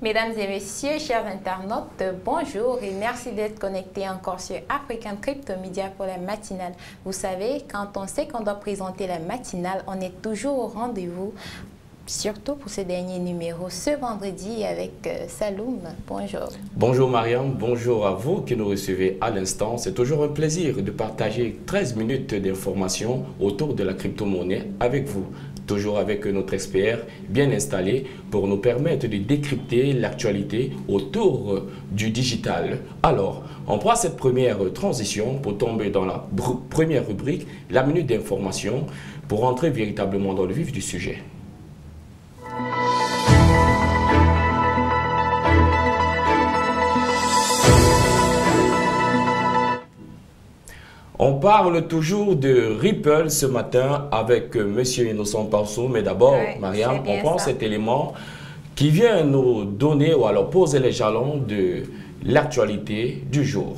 Mesdames et messieurs, chers internautes, bonjour et merci d'être connectés encore sur African Crypto Media pour la matinale. Vous savez, quand on sait qu'on doit présenter la matinale, on est toujours au rendez-vous, surtout pour ce dernier numéro, ce vendredi avec Saloum. Bonjour. Bonjour Mariam, bonjour à vous qui nous recevez à l'instant. C'est toujours un plaisir de partager 13 minutes d'informations autour de la crypto-monnaie avec vous. Toujours avec notre expert bien installé pour nous permettre de décrypter l'actualité autour du digital. Alors, on prend cette première transition pour tomber dans la première rubrique, la minute d'information, pour entrer véritablement dans le vif du sujet. On parle toujours de Ripple ce matin avec M. Innocent Parso, mais d'abord, Mariam, on prend cet élément qui vient nous donner ou alors poser les jalons de l'actualité du jour.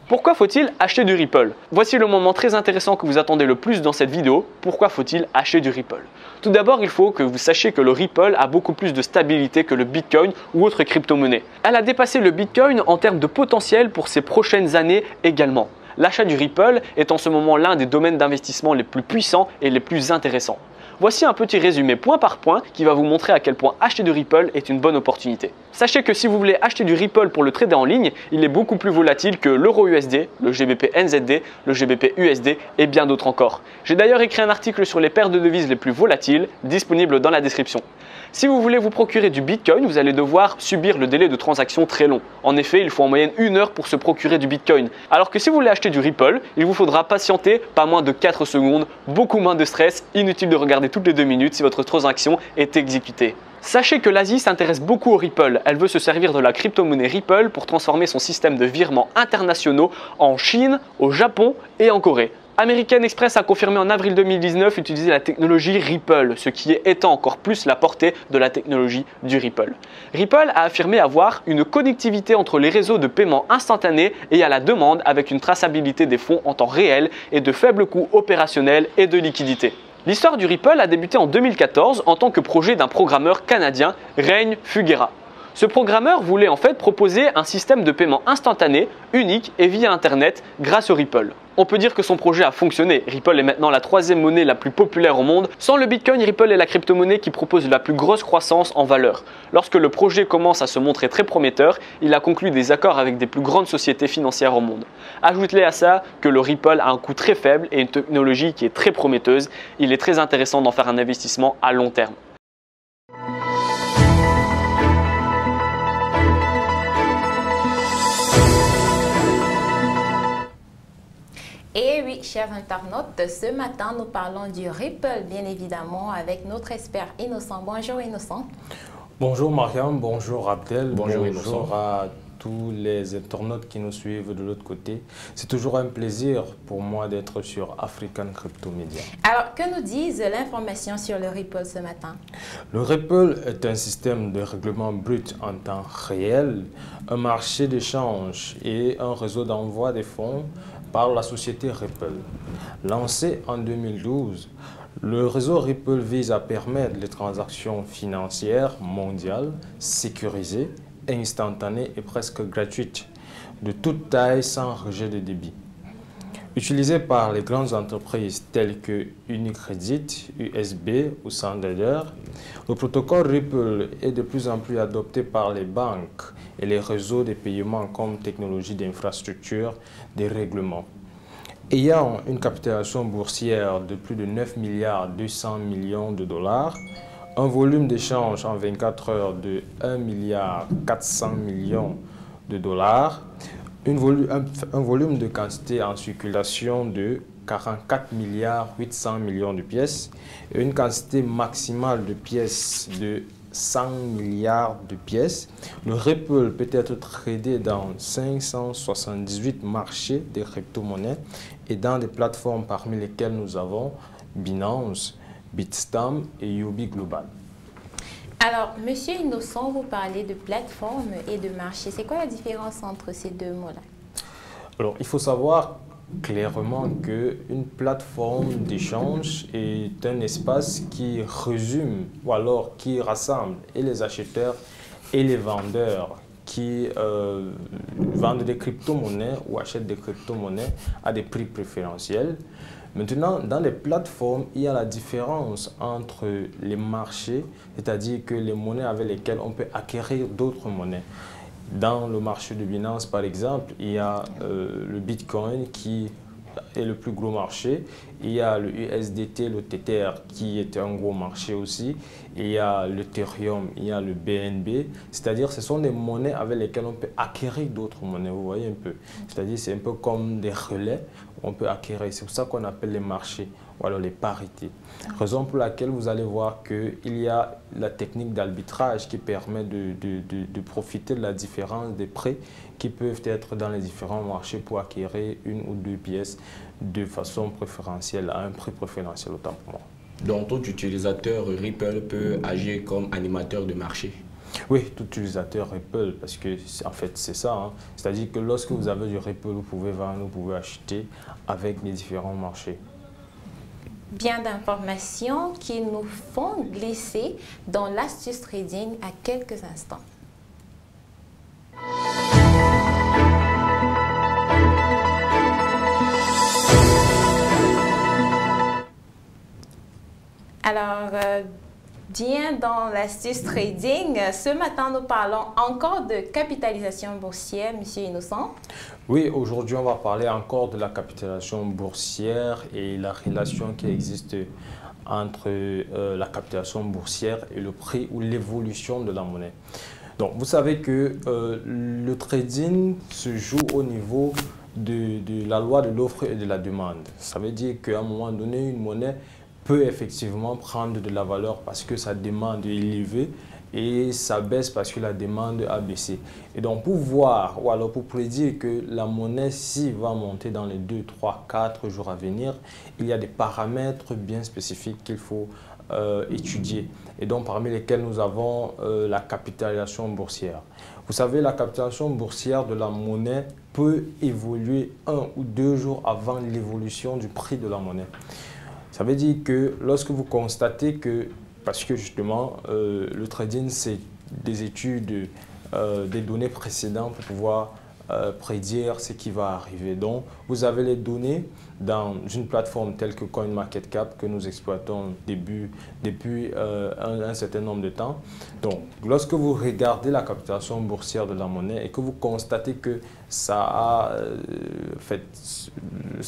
Pourquoi faut-il acheter du Ripple? Voici le moment très intéressant que vous attendez le plus dans cette vidéo. Pourquoi faut-il acheter du Ripple? Tout d'abord, il faut que vous sachiez que le Ripple a beaucoup plus de stabilité que le Bitcoin ou autre crypto-monnaie. Elle a dépassé le Bitcoin en termes de potentiel pour ces prochaines années également. L'achat du Ripple est en ce moment l'un des domaines d'investissement les plus puissants et les plus intéressants. Voici un petit résumé point par point qui va vous montrer à quel point acheter du Ripple est une bonne opportunité. Sachez que si vous voulez acheter du Ripple pour le trader en ligne, il est beaucoup plus volatile que l'euro USD, le GBP NZD, le GBP USD et bien d'autres encore. J'ai d'ailleurs écrit un article sur les paires de devises les plus volatiles, disponible dans la description. Si vous voulez vous procurer du Bitcoin, vous allez devoir subir le délai de transaction très long. En effet, il faut en moyenne 1 heure pour se procurer du Bitcoin. Alors que si vous voulez acheter du Ripple, il vous faudra patienter pas moins de 4 secondes, beaucoup moins de stress, inutile de regarder toutes les 2 minutes si votre transaction est exécutée. Sachez que l'Asie s'intéresse beaucoup au Ripple. Elle veut se servir de la crypto-monnaie Ripple pour transformer son système de virements internationaux en Chine, au Japon et en Corée. American Express a confirmé en avril 2019 utiliser la technologie Ripple, ce qui étend encore plus la portée de la technologie du Ripple. Ripple a affirmé avoir une connectivité entre les réseaux de paiement instantané et à la demande avec une traçabilité des fonds en temps réel et de faibles coûts opérationnels et de liquidité. L'histoire du Ripple a débuté en 2014 en tant que projet d'un programmeur canadien, Rein Fugera. Ce programmeur voulait en fait proposer un système de paiement instantané, unique et via Internet grâce au Ripple. On peut dire que son projet a fonctionné. Ripple est maintenant la 3e monnaie la plus populaire au monde. Sans le Bitcoin, Ripple est la crypto-monnaie qui propose la plus grosse croissance en valeur. Lorsque le projet commence à se montrer très prometteur, il a conclu des accords avec des plus grandes sociétés financières au monde. Ajoutez à ça que le Ripple a un coût très faible et une technologie qui est très prometteuse. Il est très intéressant d'en faire un investissement à long terme. Et oui, chers internautes, ce matin, nous parlons du Ripple, bien évidemment, avec notre expert Innocent. Bonjour Innocent. Bonjour Mariam, bonjour Abdel, bonjour à tous les internautes qui nous suivent de l'autre côté. C'est toujours un plaisir pour moi d'être sur African Crypto Media. Alors, que nous disent l'information sur le Ripple ce matin? Le Ripple est un système de règlement brut en temps réel, un marché d'échange et un réseau d'envoi des fonds par la société Ripple. Lancé en 2012, le réseau Ripple vise à permettre les transactions financières mondiales sécurisées, instantanées et presque gratuites, de toute taille sans rejet de débit. Utilisé par les grandes entreprises telles que Unicredit, USB ou Santander, le protocole Ripple est de plus en plus adopté par les banques et les réseaux de paiement comme technologie d'infrastructure des règlements. Ayant une capitalisation boursière de plus de 9 milliards 200 millions de dollars, un volume d'échange en 24 heures de 1 milliard 400 millions de dollars, un volume de quantité en circulation de 44 milliards 800 millions de pièces et une quantité maximale de pièces de 100 milliards de pièces. Le Ripple peut être tradé dans 578 marchés de crypto-monnaies et dans des plateformes parmi lesquelles nous avons Binance, Bitstamp et Huobi Global. Alors, Monsieur Innocent, vous parlez de plateforme et de marché. C'est quoi la différence entre ces deux mots-là? Alors, il faut savoir clairement qu'une plateforme d'échange est un espace qui résume ou alors qui rassemble et les acheteurs et les vendeurs qui vendent des crypto-monnaies ou achètent des crypto-monnaies à des prix préférentiels. Maintenant, dans les plateformes, il y a la différence entre les marchés, c'est-à-dire que les monnaies avec lesquelles on peut acquérir d'autres monnaies. Dans le marché de Binance, par exemple, il y a le Bitcoin qui est le plus gros marché. Il y a le USDT, le Tether qui est un gros marché aussi. Il y a l'Ethereum, il y a le BNB. C'est-à-dire ce sont des monnaies avec lesquelles on peut acquérir d'autres monnaies. Vous voyez un peu. C'est-à-dire c'est un peu comme des relais. On peut acquérir. C'est pour ça qu'on appelle les marchés ou alors les parités. Raison pour laquelle vous allez voir qu'il y a la technique d'arbitrage qui permet de profiter de la différence des prix qui peuvent être dans les différents marchés pour acquérir une ou deux pièces de façon préférentielle, à un prix préférentiel autant pour moi. Donc tout utilisateur Ripple peut agir comme animateur de marché? Oui, tout utilisateur Ripple, parce que en fait c'est ça. Hein. C'est-à-dire que lorsque vous avez du Ripple, vous pouvez vendre, vous pouvez acheter avec les différents marchés. Bien d'informations qui nous font glisser dans l'astuce trading à quelques instants. Alors, bien dans l'astuce trading, ce matin, nous parlons encore de capitalisation boursière, Monsieur Innocent. Oui, aujourd'hui, on va parler encore de la capitalisation boursière et la relation qui existe entre la capitalisation boursière et le prix ou l'évolution de la monnaie. Donc, vous savez que le trading se joue au niveau de la loi de l'offre et de la demande. Ça veut dire qu'à un moment donné, une monnaie peut effectivement prendre de la valeur parce que sa demande est élevée et ça baisse parce que la demande a baissé. Et donc pour voir ou alors pour prédire que la monnaie si va monter dans les 2, 3, 4 jours à venir, il y a des paramètres bien spécifiques qu'il faut étudier. Et donc parmi lesquels nous avons la capitalisation boursière. Vous savez, la capitalisation boursière de la monnaie peut évoluer 1 ou 2 jours avant l'évolution du prix de la monnaie. Ça veut dire que lorsque vous constatez que, parce que justement, le trading, c'est des études, des données précédentes pour pouvoir prédire ce qui va arriver. Donc, vous avez les données dans une plateforme telle que CoinMarketCap que nous exploitons depuis un certain nombre de temps. Donc, lorsque vous regardez la capitalisation boursière de la monnaie et que vous constatez que ça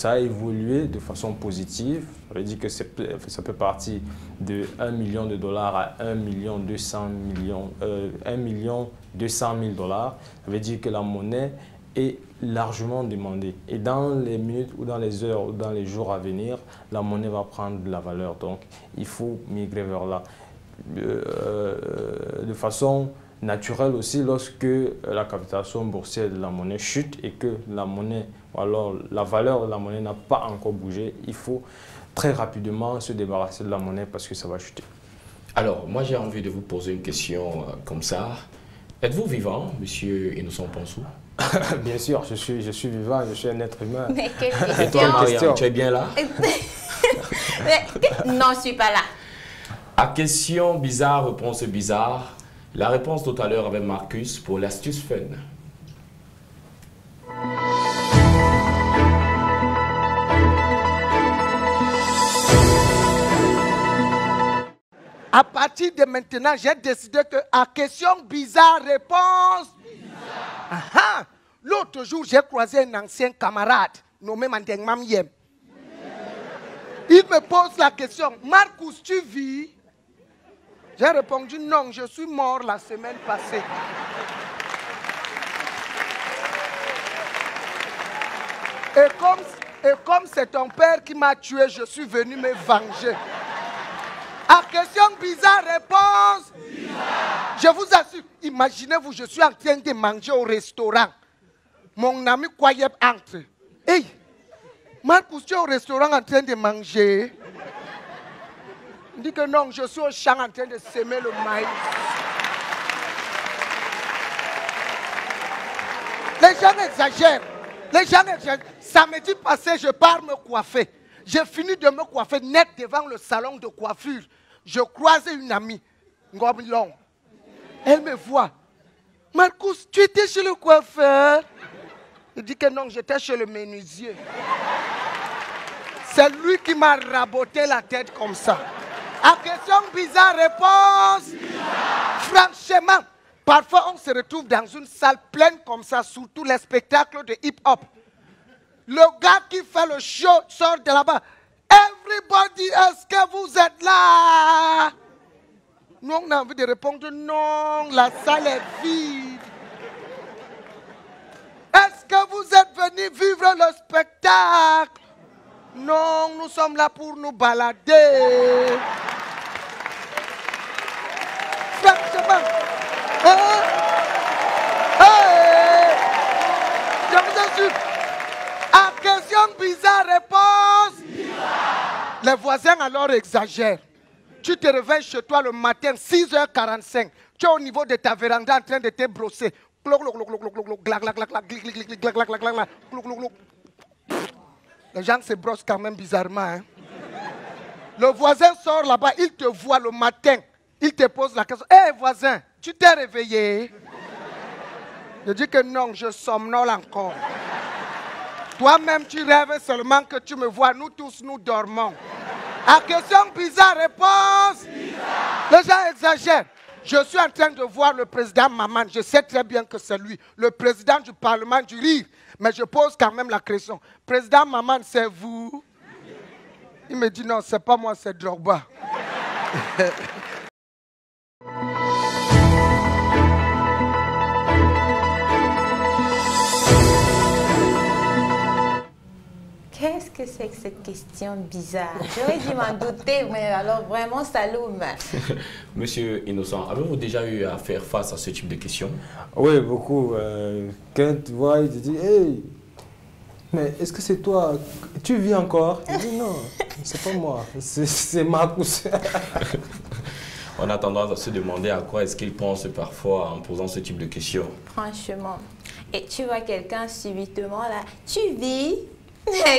a évolué de façon positive, ça veut dire que ça peut partir de 1 million de dollars à 1 million 200 000 dollars. Ça veut dire que la monnaie est largement demandée. Et dans les minutes ou dans les heures ou dans les jours à venir, la monnaie va prendre de la valeur. Donc, il faut migrer vers là. De façon naturelle aussi, lorsque la capitalisation boursière de la monnaie chute et que la monnaie, ou alors la valeur de la monnaie n'a pas encore bougé, il faut très rapidement se débarrasser de la monnaie parce que ça va chuter. Alors, moi j'ai envie de vous poser une question comme ça. Êtes-vous vivant, Monsieur Innocent Ponsou? Bien sûr, je suis vivant, je suis un être humain. Mais quelle Et toi, Marianne, question? tu es bien là? Non, je ne suis pas là. À question bizarre, réponse bizarre. La réponse tout à l'heure avec Marcus pour l'astuce fun. À partir de maintenant, j'ai décidé que à question bizarre, réponse bizarre. L'autre jour, j'ai croisé un ancien camarade nommé Mandeng Mamyem. Il me pose la question, Marcus, tu vis? J'ai répondu non, je suis mort la semaine passée. Et comme c'est ton père qui m'a tué, je suis venu me venger. À question bizarre, réponse bizarre. Je vous assure, imaginez-vous, je suis en train de manger au restaurant. Mon ami Kwayeb entre. Hey, Marcus, tu es au restaurant en train de manger. Il dit que non, je suis au champ en train de semer le maïs. Les gens exagèrent. Les gens exagèrent. Samedi passé, je pars me coiffer. J'ai fini de me coiffer net devant le salon de coiffure. Je croise une amie, Ngobilong. Elle me voit. Marcus, tu étais chez le coiffeur? Il dit que non, j'étais chez le menuisier. C'est lui qui m'a raboté la tête comme ça. À question bizarre, réponse bizarre. Franchement, parfois on se retrouve dans une salle pleine comme ça, surtout les spectacles de hip-hop. Le gars qui fait le show sort de là-bas. Everybody, est-ce que vous êtes là? Nous, on a envie de répondre non, la salle est vide. Est-ce que vous êtes venus vivre le spectacle? Non, nous sommes là pour nous balader. Franchement, je vous assure, à question bizarre, réponse bizarre. Les voisins alors exagèrent. Tu te réveilles chez toi le matin, 6h45. Tu es au niveau de ta véranda en train de te brosser. Les gens se brossent quand même bizarrement. Hein? Le voisin sort là-bas, il te voit le matin. Il te pose la question. Hé voisin, tu t'es réveillé? Je dis que non, je somnole encore. Toi-même, tu rêves seulement que tu me vois. Nous tous, nous dormons. À question bizarre, réponse bizarre. Les gens exagèrent. Je suis en train de voir le président Maman. Je sais très bien que c'est lui, le président du Parlement du Rire. Mais je pose quand même la question. Président Maman, c'est vous? Il me dit non, c'est pas moi, c'est Drogba. Qu'est-ce que c'est que cette question bizarre? J'aurais dû m'en douter, mais alors vraiment, Saloum. Monsieur Innocent, avez-vous déjà eu à faire face à ce type de questions? Oui, beaucoup. Quand tu vois, il te dit, hey, mais est-ce que c'est toi? Tu vis encore? Il dit non, c'est pas moi, c'est Marcus. On a tendance à se demander à quoi est-ce qu'il pense parfois en posant ce type de questions. Franchement. Et tu vois quelqu'un subitement là, tu vis?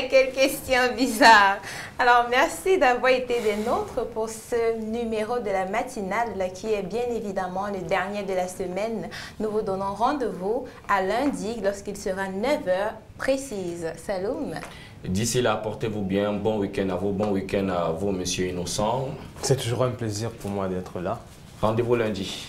Quelle question bizarre. Alors, merci d'avoir été des nôtres pour ce numéro de la matinale là, qui est bien évidemment le dernier de la semaine. Nous vous donnons rendez-vous à lundi lorsqu'il sera 9h précise. Saloum. D'ici là, portez-vous bien. Bon week-end à vous, monsieur Innocent. C'est toujours un plaisir pour moi d'être là. Rendez-vous lundi.